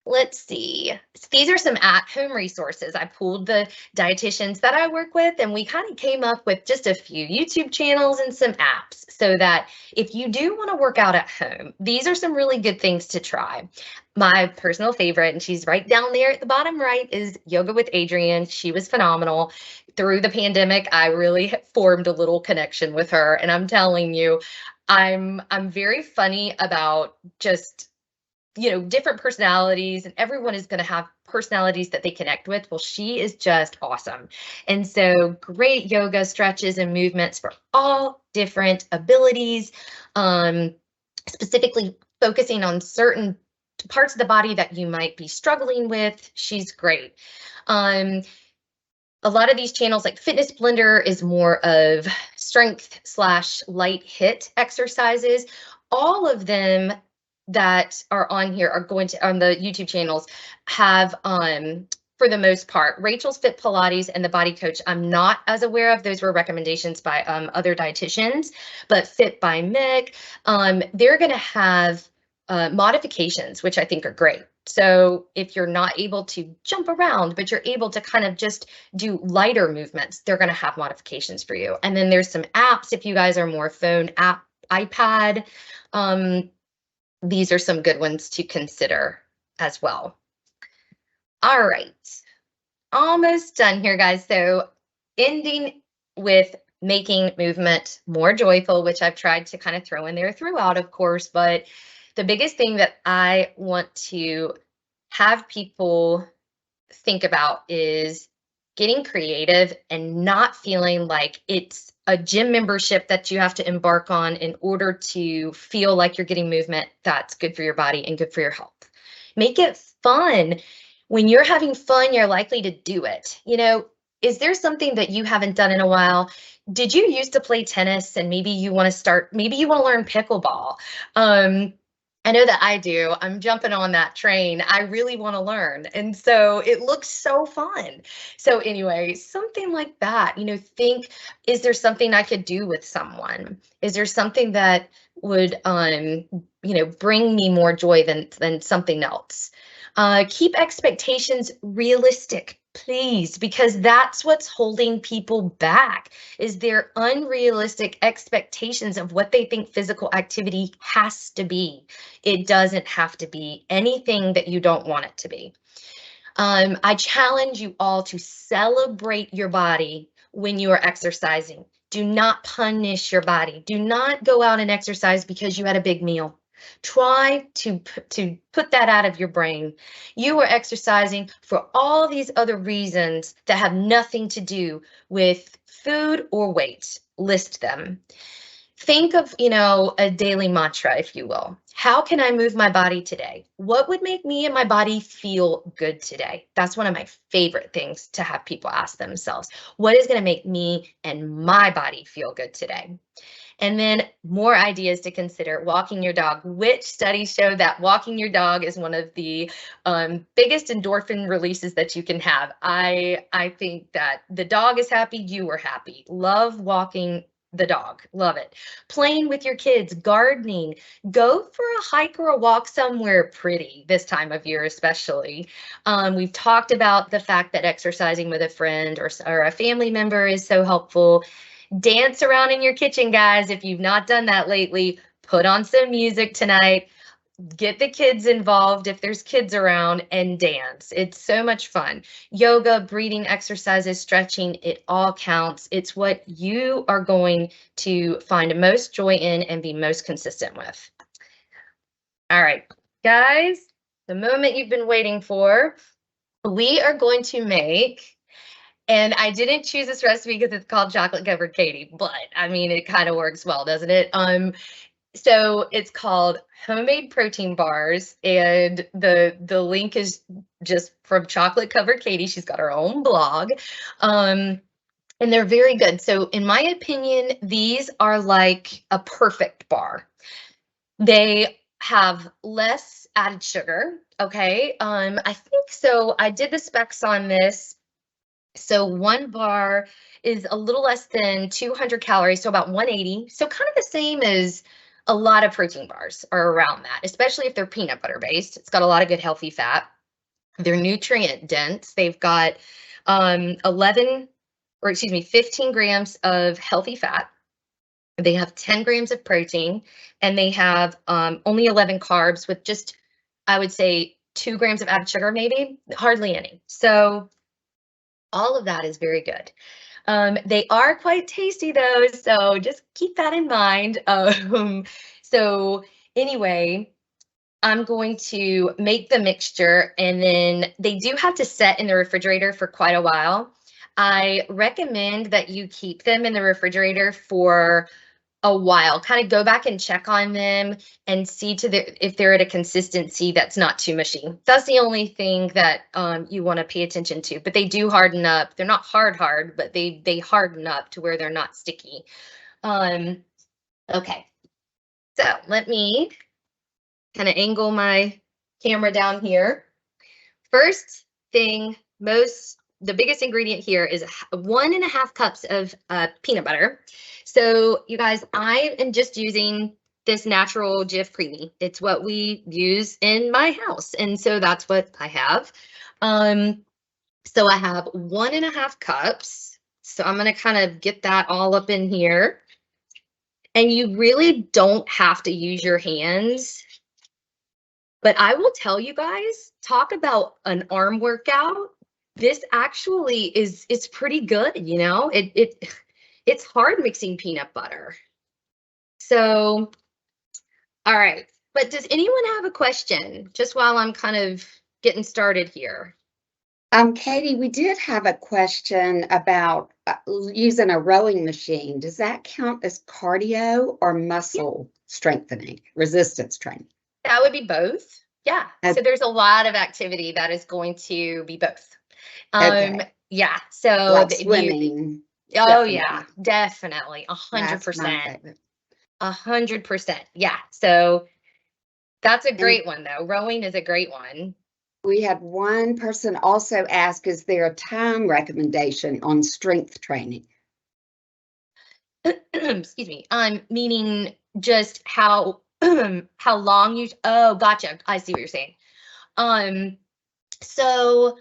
Let's see. These are some at-home resources. I pulled the dietitians that I work with, and we kind of came up with just a few YouTube channels and some apps, so that if you do want to work out at home, these are some really good things to try. My personal favorite, and she's right down there at the bottom right, is Yoga with Adriene. She was phenomenal. Through the pandemic, I really formed a little connection with her, and I'm telling you, I'm very funny about just different personalities, and everyone is going to have personalities that they connect with. Well, she is just awesome. And so great yoga stretches and movements for all different abilities, specifically focusing on certain parts of the body that you might be struggling with, she's great. A lot of these channels, like Fitness Blender, is more of strength / light hit exercises. All of them that are on here are going to, on the YouTube channels, have, for the most part, Rachel's Fit Pilates and the Body Coach, I'm not as aware of. Those were recommendations by other dietitians, but Fit by Mick, they're going to have modifications, which I think are great. So if you're not able to jump around, but you're able to kind of just do lighter movements, they're going to have modifications for you. And then there's some apps if you guys are more phone app, iPad. These are some good ones to consider as well. All right, almost done here, guys. So ending with making movement more joyful, which I've tried to kind of throw in there throughout, of course, but the biggest thing that I want to have people think about is getting creative and not feeling like it's a gym membership that you have to embark on in order to feel like you're getting movement that's good for your body and good for your health. Make it fun. When you're having fun, you're likely to do it. You know, is there something that you haven't done in a while? Did you used to play tennis and maybe you want to start, maybe you want to learn pickleball? I know that I do. I'm jumping on that train. I really want to learn. And so it looks so fun. So anyway, something like that, you know, think, is there something I could do with someone? Is there something that would, you know, bring me more joy than something else? Keep expectations realistic, please, because that's what's holding people back, is their unrealistic expectations of what they think physical activity has to be. It doesn't have to be anything that you don't want it to be. I challenge you all to celebrate your body when you are exercising. Do not punish your body. Do not go out and exercise because you had a big meal. Try to put that out of your brain. You are exercising for all these other reasons that have nothing to do with food or weight. List them. Think of, you know, a daily mantra, if you will. How can I move my body today? What would make me and my body feel good today? That's one of my favorite things to have people ask themselves. What is going to make me and my body feel good today? And then more ideas to consider. Walking your dog. Which studies show that walking your dog is one of the biggest endorphin releases that you can have? I think that the dog is happy, you are happy. Love walking the dog. Love it. Playing with your kids, gardening, go for a hike or a walk somewhere pretty this time of year, especially. We've talked about the fact that exercising with a friend or a family member is so helpful. Dance around in your kitchen, guys. If you've not done that lately, put on some music tonight. Get the kids involved if there's kids around and dance. It's so much fun. Yoga, breathing exercises, stretching, it all counts. It's what you are going to find most joy in and be most consistent with. All right, guys, the moment you've been waiting for, we are going to make, and I didn't choose this recipe because it's called chocolate covered Katie, but I mean, it kind of works well, doesn't it? So it's called homemade protein bars, and the link is just from Chocolate Covered Katie. She's got her own blog, and they're very good. So in my opinion, these are like a perfect bar. They have less added sugar. Okay, I think so. I did the specs on this. So one bar is a little less than 200 calories, so about 180. So kind of the same as a lot of protein bars are around that, especially if they're peanut butter based. It's got a lot of good healthy fat. They're nutrient dense. They've got 15 grams of healthy fat. They have 10 grams of protein, and they have only 11 carbs with just, I would say, 2 grams of added sugar, maybe, hardly any. So all of that is very good. They are quite tasty though, so just keep that in mind. So anyway, I'm going to make the mixture, and then they do have to set in the refrigerator for quite a while. I recommend that you keep them in the refrigerator for a while. Kind of go back and check on them and see if they're at a consistency that's not too mushy. That's the only thing that you want to pay attention to. But they do harden up. They're not hard, but they harden up to where they're not sticky. Okay, so let me kind of angle my camera down here. First thing, the biggest ingredient here is 1.5 cups of peanut butter. So you guys, I am just using this natural Jif creamy. It's what we use in my house. And so that's what I have. So I have 1.5 cups. So I'm going to kind of get that all up in here. And you really don't have to use your hands. But I will tell you guys, talk about an arm workout. This actually it's pretty good, you know. It's hard mixing peanut butter. So, all right. But does anyone have a question just while I'm kind of getting started here? Katie, we did have a question about using a rowing machine. Does that count as cardio or muscle strengthening, resistance training? That would be both. Yeah. Okay. So there's a lot of activity that is going to be both. Okay. Yeah. So like swimming. Oh yeah, definitely. 100%. 100%. 100%. Yeah. So that's a great one though. Rowing is a great one. We had one person also ask, is there a time recommendation on strength training? Excuse me. Meaning just how long you, oh, gotcha. I see what you're saying. So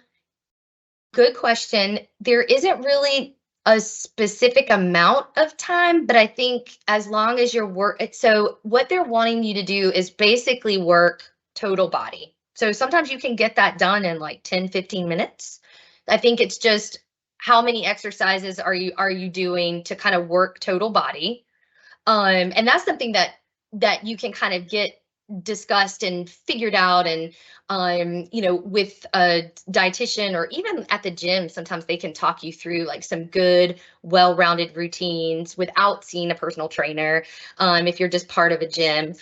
good question. There isn't really a specific amount of time, but I think as long as you're so what they're wanting you to do is basically work total body. So sometimes you can get that done in like 10, 15 minutes. I think it's just how many exercises are you doing to kind of work total body. And that's something that you can kind of get discussed and figured out, and you know, with a dietitian or even at the gym, sometimes they can talk you through like some good, well-rounded routines without seeing a personal trainer. If you're just part of a gym.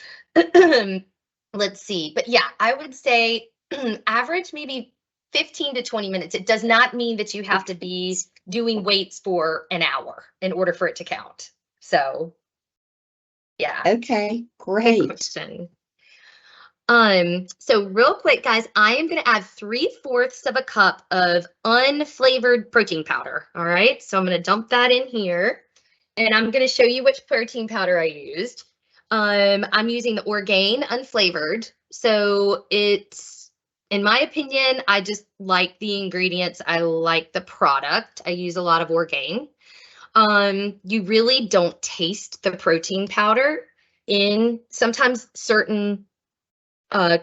Let's see, but yeah, I would say average maybe 15 to 20 minutes. It does not mean that you have to be doing weights for an hour in order for it to count. So yeah. Okay, great. Good question. So real quick, guys, I am going to add 3/4 of a cup of unflavored protein powder. All right. So I'm going to dump that in here, and I'm going to show you which protein powder I used. I'm using the Orgain unflavored. So it's, in my opinion, I just like the ingredients. I like the product. I use a lot of Orgain. You really don't taste the protein powder in sometimes certain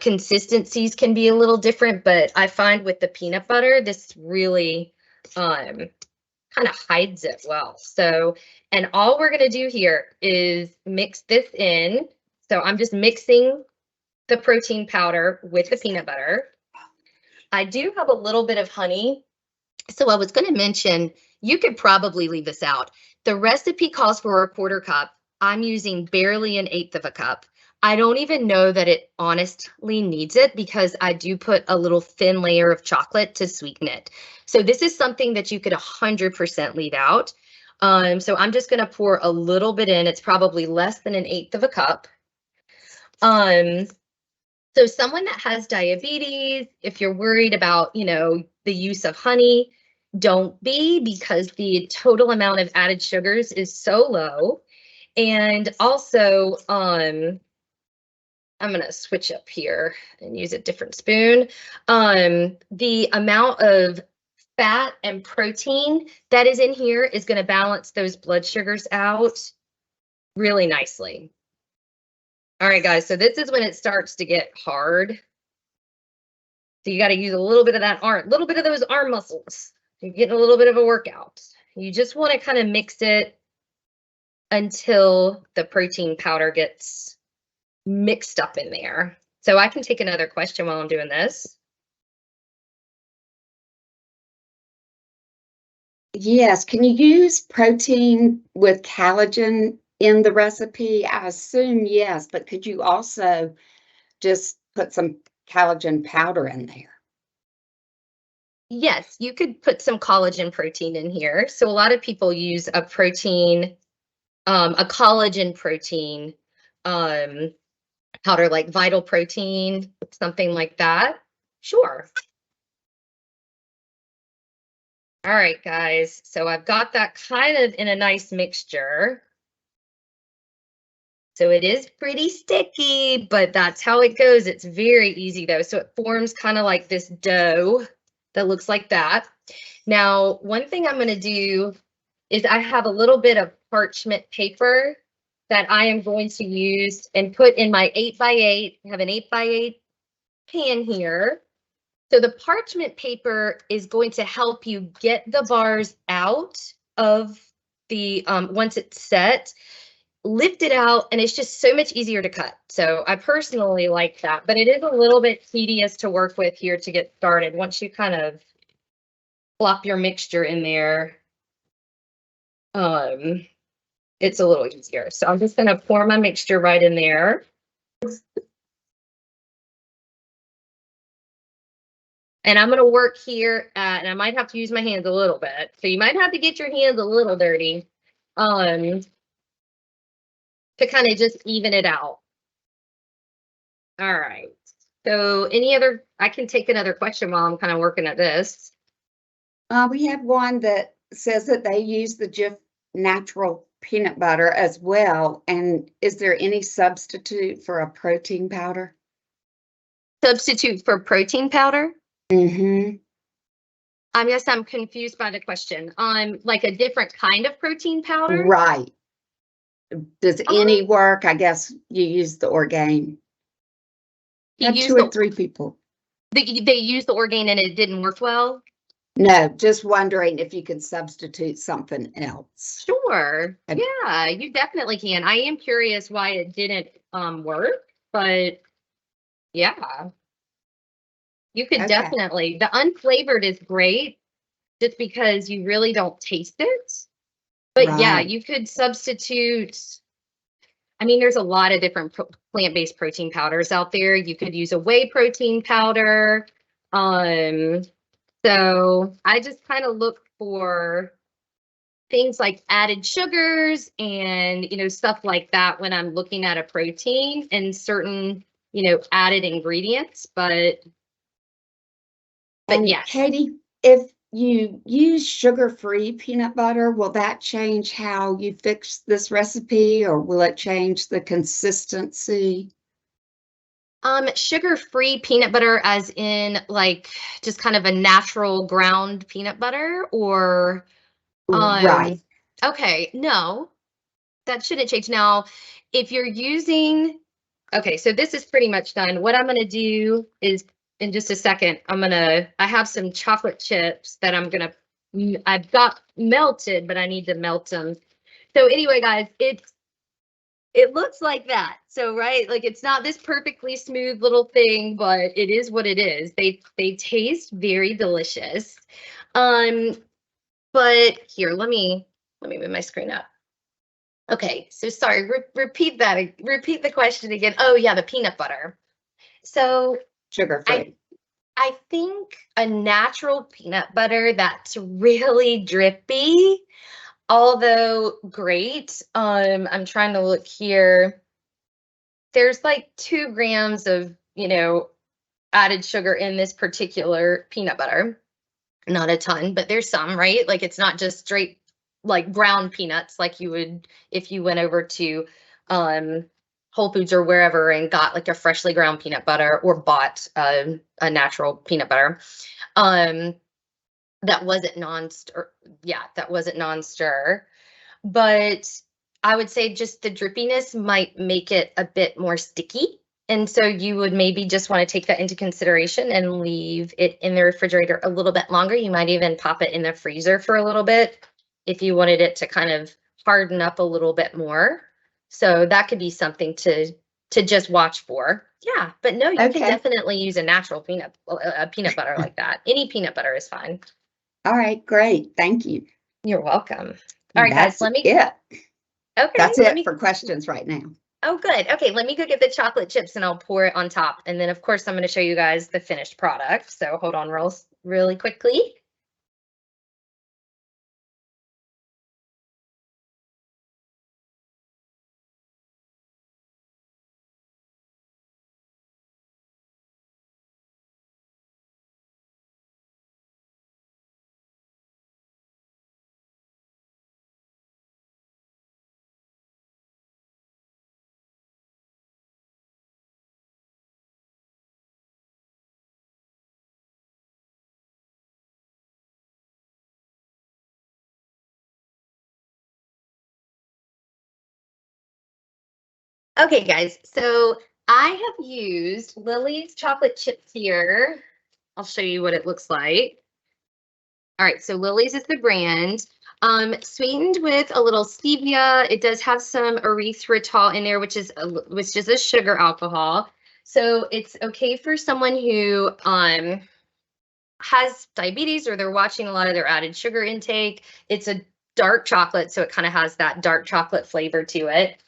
consistencies can be a little different, but I find with the peanut butter, this really kind of hides it well. So, and all we're going to do here is mix this in. So I'm just mixing the protein powder with the peanut butter. I do have a little bit of honey. So I was going to mention, you could probably leave this out. The recipe calls for 1/4 cup. I'm using barely 1/8 of a cup. I don't even know that it honestly needs it because I do put a little thin layer of chocolate to sweeten it. So this is something that you could 100% leave out. So I'm just going to pour a little bit in. It's probably less than 1/8 of a cup. So someone that has diabetes, if you're worried about, you know, the use of honey, don't be, because the total amount of added sugars is so low. And also, I'm going to switch up here and use a different spoon. The amount of fat and protein that is in here is going to balance those blood sugars out really nicely. All right, guys, so this is when it starts to get hard. So you got to use a little bit of that arm, a little bit of those arm muscles. You're getting a little bit of a workout. You just want to kind of mix it until the protein powder gets mixed up in there. So I can take another question while I'm doing this. Yes, can you use protein with collagen in the recipe? I assume yes, but could you also just put some collagen powder in there? Yes, you could put some collagen protein in here. So a lot of people use a protein, a collagen protein powder, like Vital Protein, something like that. Sure. All right, guys. So I've got that kind of in a nice mixture. So it is pretty sticky, but that's how it goes. It's very easy though. So it forms kind of like this dough that looks like that. Now, one thing I'm going to do is I have a little bit of parchment paper that I am going to use and put in my 8x8. I have an 8x8 pan here. So the parchment paper is going to help you get the bars out of the, once it's set, lift it out, and it's just so much easier to cut. So I personally like that, but it is a little bit tedious to work with here to get started. Once you kind of plop your mixture in there, it's a little easier. So I'm just going to pour my mixture right in there. And I'm going to work here and I might have to use my hands a little bit. So you might have to get your hands a little dirty to kind of just even it out. All right. So I can take another question while I'm kind of working at this. We have one that says that they use the Jif natural peanut butter as well. And is there any substitute for a protein powder? Substitute for protein powder? Mm-hmm. I guess I'm confused by the question. Like a different kind of protein powder? Right. Does any work? I guess you use the Orgain. Had 2 or 3 people. They used the Orgain and it didn't work well? No, just wondering if you could substitute something else. Sure. Yeah, you definitely can. I am curious why it didn't work, but yeah. You could definitely. The unflavored is great just because you really don't taste it. But yeah, you could substitute. I mean, there's a lot of different plant-based protein powders out there. You could use a whey protein powder. So I just kind of look for things like added sugars and, stuff like that when I'm looking at a protein and certain, added ingredients. But yes. Katie, if you use sugar-free peanut butter, will that change how you fix this recipe, or will it change the consistency? Sugar-free peanut butter as in like just kind of a natural ground peanut butter, or right. Okay, no, that shouldn't change. Now, if you're using, okay, so this is pretty much done. What I'm going to do is in just a second, I have some chocolate chips that I've got melted, but I need to melt them. So anyway, guys, it looks like that. So, right, like it's not this perfectly smooth little thing, but it is what it is. They taste very delicious. But here, let me move my screen up. Okay, so sorry, repeat the question again. Oh yeah, the peanut butter. So Sugar-free. I think a natural peanut butter that's really drippy, although great. I'm trying to look here. There's like 2 grams of, added sugar in this particular peanut butter. Not a ton, but there's some, right? Like it's not just straight like ground peanuts like you would if you went over to Whole Foods or wherever and got like a freshly ground peanut butter or bought a natural peanut butter. That wasn't non-stir. Yeah, that wasn't non-stir. But I would say just the drippiness might make it a bit more sticky. And so you would maybe just want to take that into consideration and leave it in the refrigerator a little bit longer. You might even pop it in the freezer for a little bit if you wanted it to kind of harden up a little bit more. So that could be something to just watch for. Yeah, but no, you can definitely use a natural peanut butter like that. Any peanut butter is fine. All right, great. Thank you. You're welcome. All right, guys, let me Okay. That's it for questions right now. Oh, good. Okay, let me go get the chocolate chips and I'll pour it on top. And then, of course, I'm going to show you guys the finished product. So hold on really quickly. Okay, guys, so I have used Lily's chocolate chips here. I'll show you what it looks like. All right, so Lily's is the brand. Sweetened with a little stevia. It does have some erythritol in there, which is a sugar alcohol. So it's okay for someone who has diabetes or they're watching a lot of their added sugar intake. It's a dark chocolate, so it kind of has that dark chocolate flavor to it.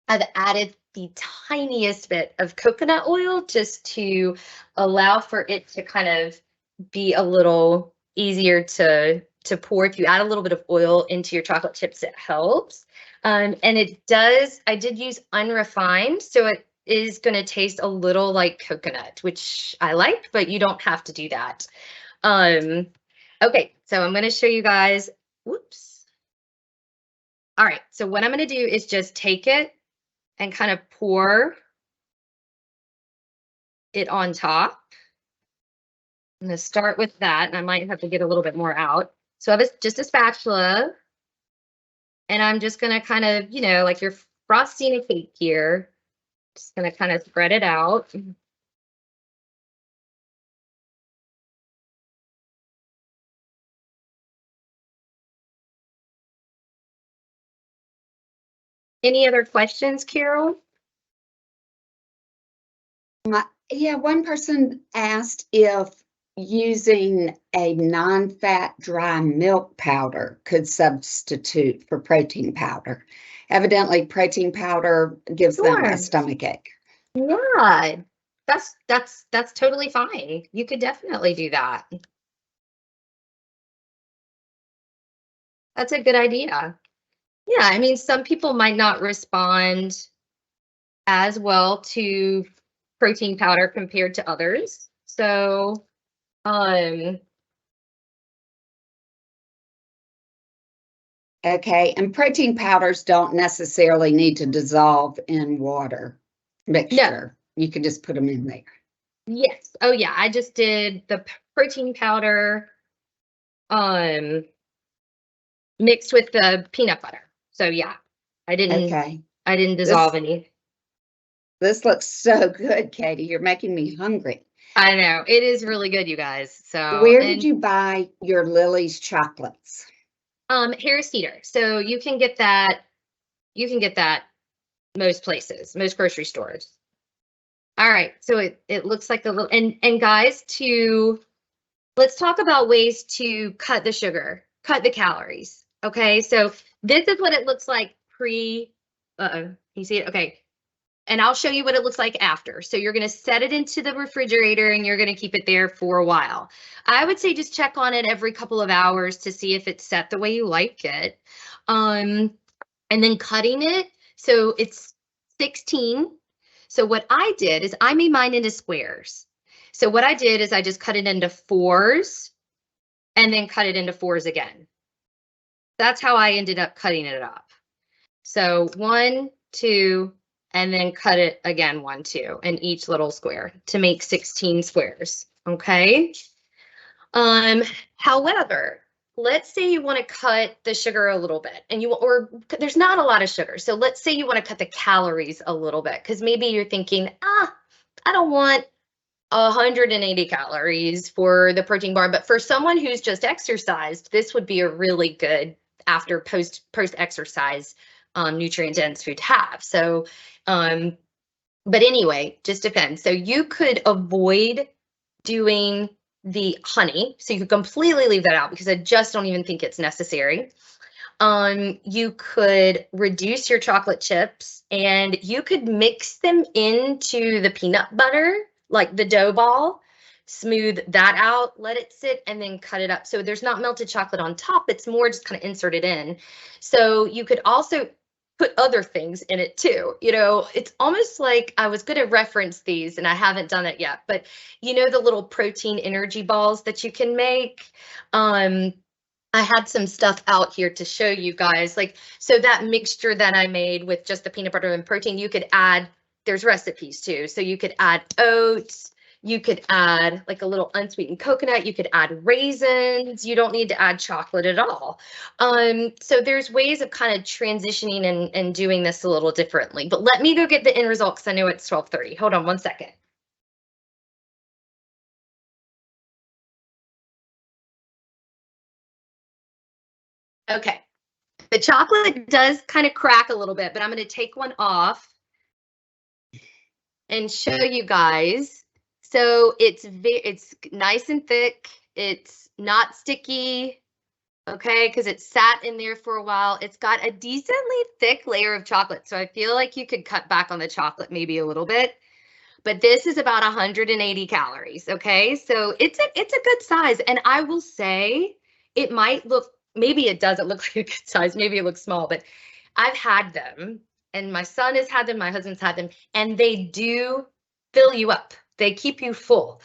I've added the tiniest bit of coconut oil just to allow for it to kind of be a little easier to pour. If you add a little bit of oil into your chocolate chips, it helps. And I did use unrefined, so it is going to taste a little like coconut, which I like, but you don't have to do that. Okay, so I'm going to show you guys. Whoops. All right, so what I'm going to do is just take it and kind of pour it on top. I'm going to start with that, and I might have to get a little bit more out. So I have just a spatula, and I'm just going to kind of, like you're frosting a cake here, just going to kind of spread it out. Any other questions, Carol? Yeah, one person asked if using a non-fat dry milk powder could substitute for protein powder. Evidently, protein powder gives them a stomachache. Yeah, that's totally fine. You could definitely do that. That's a good idea. Yeah, I mean, some people might not respond as well to protein powder compared to others. So, okay, and protein powders don't necessarily need to dissolve in water mixture. No. You can just put them in there. Yes. Oh yeah, I just did the protein powder mixed with the peanut butter. So yeah, I didn't dissolve any. This looks so good, Katie. You're making me hungry. I know. It is really good, you guys. So where did you buy your Lily's chocolates? Harris Teeter. So you can get that most places, most grocery stores. All right. So it looks like a little, and guys, let's talk about ways to cut the sugar, cut the calories. Okay. So this is what it looks like you see it? Okay. And I'll show you what it looks like after. So you're going to set it into the refrigerator and you're going to keep it there for a while. I would say just check on it every couple of hours to see if it's set the way you like it. And then cutting it. So it's 16. So what I did is I made mine into squares. So what I did is I just cut it into 4s and then cut it into 4s again. That's how I ended up cutting it up. So 1, 2, and then cut it again 1, 2 in each little square to make 16 squares. Okay. However, let's say you want to cut the sugar a little bit and there's not a lot of sugar. So let's say you want to cut the calories a little bit because maybe you're thinking, I don't want 180 calories for the protein bar, but for someone who's just exercised, this would be a really good after post exercise nutrient dense food to have. So, but anyway, just depends. So you could avoid doing the honey. So you could completely leave that out because I just don't even think it's necessary. You could reduce your chocolate chips and you could mix them into the peanut butter, like the dough ball, smooth that out, let it sit, and then cut it up. So there's not melted chocolate on top. It's more just kind of inserted in. So you could also put other things in it too. You know, it's almost like I was going to reference these and I haven't done it yet, but you know, the little protein energy balls that you can make. I had some stuff out here to show you guys, like, so that mixture that I made with just the peanut butter and protein, you could add, there's recipes too. So you could add oats, you could add like a little unsweetened coconut, you could add raisins, you don't need to add chocolate at all. So there's ways of kind of transitioning and doing this a little differently, but let me go get the end result because I know it's 12:30. Hold on one second. Okay, the chocolate does kind of crack a little bit, but I'm going to take one off and show you guys. So it's nice and thick. It's not sticky, okay, because it sat in there for a while. It's got a decently thick layer of chocolate, so I feel like you could cut back on the chocolate maybe a little bit. But this is about 180 calories, okay? So it's a good size, and I will say it might look, maybe it doesn't look like a good size, maybe it looks small, but I've had them, and my son has had them, my husband's had them, and they do fill you up. They keep you full.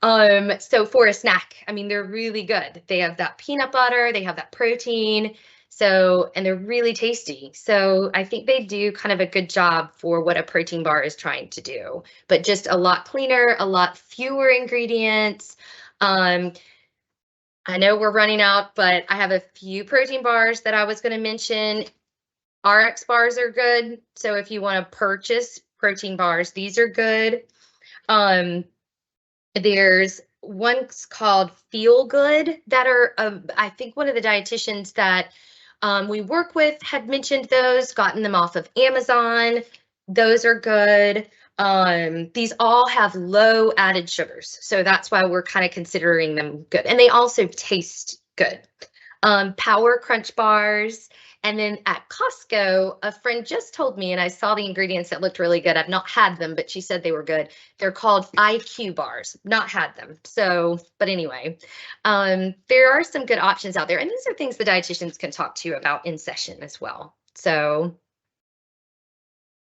So for a snack, I mean, they're really good. They have that peanut butter, they have that protein, so, and they're really tasty. So I think they do kind of a good job for what a protein bar is trying to do, but just a lot cleaner, a lot fewer ingredients. I know we're running out, but I have a few protein bars that I was going to mention. RX bars are good. So if you want to purchase protein bars, these are good. There's ones called Feel Good that are, I think one of the dietitians that we work with had mentioned those, gotten them off of Amazon. Those are good. These all have low added sugars, so that's why we're kind of considering them good. And they also taste good. Power Crunch bars. And then at Costco, a friend just told me, and I saw the ingredients that looked really good. I've not had them, but she said they were good. They're called IQ bars, not had them. So, but anyway, there are some good options out there. And these are things the dietitians can talk to you about in session as well. So,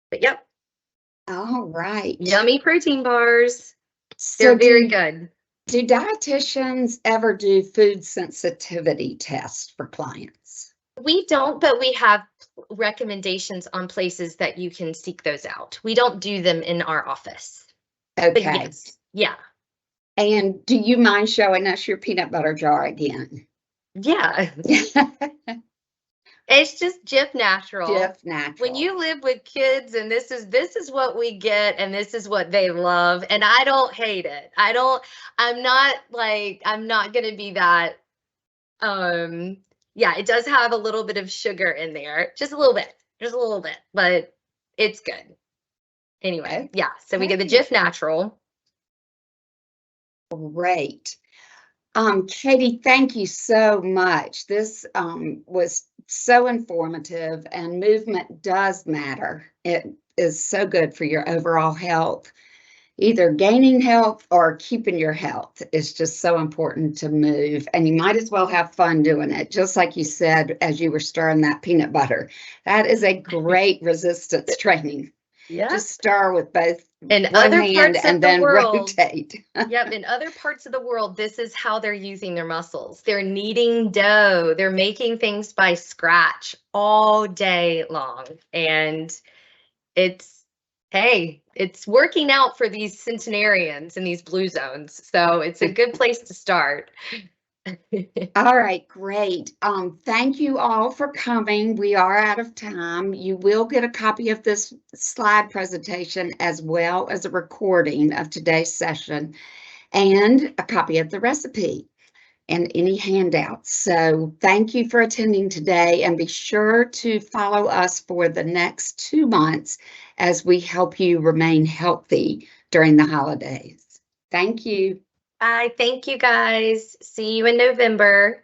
but yep. All right. Yummy protein bars. So they're very good. Do dietitians ever do food sensitivity tests for clients? We don't, but we have recommendations on places that you can seek those out. We don't do them in our office. Okay. Yes. Yeah. And do you mind showing us your peanut butter jar again? Yeah. It's just Jif Natural. Jif Natural. When you live with kids and this is what we get and this is what they love, and I don't hate it. I'm not going to be that. Yeah, it does have a little bit of sugar in there, just a little bit, but it's good. Anyway, yeah, so we get the Jif Natural. Great. Katie, thank you so much. This was so informative, and movement does matter. It is so good for your overall health. Either gaining health or keeping your health is just so important to move, and you might as well have fun doing it. Just like you said, as you were stirring that peanut butter, that is a great resistance training. Yeah. Just stir with both in one other hand parts and of the then world, rotate. Yep, in other parts of the world, this is how they're using their muscles. They're kneading dough. They're making things by scratch all day long. And hey, it's working out for these centenarians in these blue zones. So it's a good place to start. All right, great. Thank you all for coming. We are out of time. You will get a copy of this slide presentation as well as a recording of today's session and a copy of the recipe and any handouts. So thank you for attending today, and be sure to follow us for the next 2 months as we help you remain healthy during the holidays. Thank you. Bye. Thank you, guys. See you in November.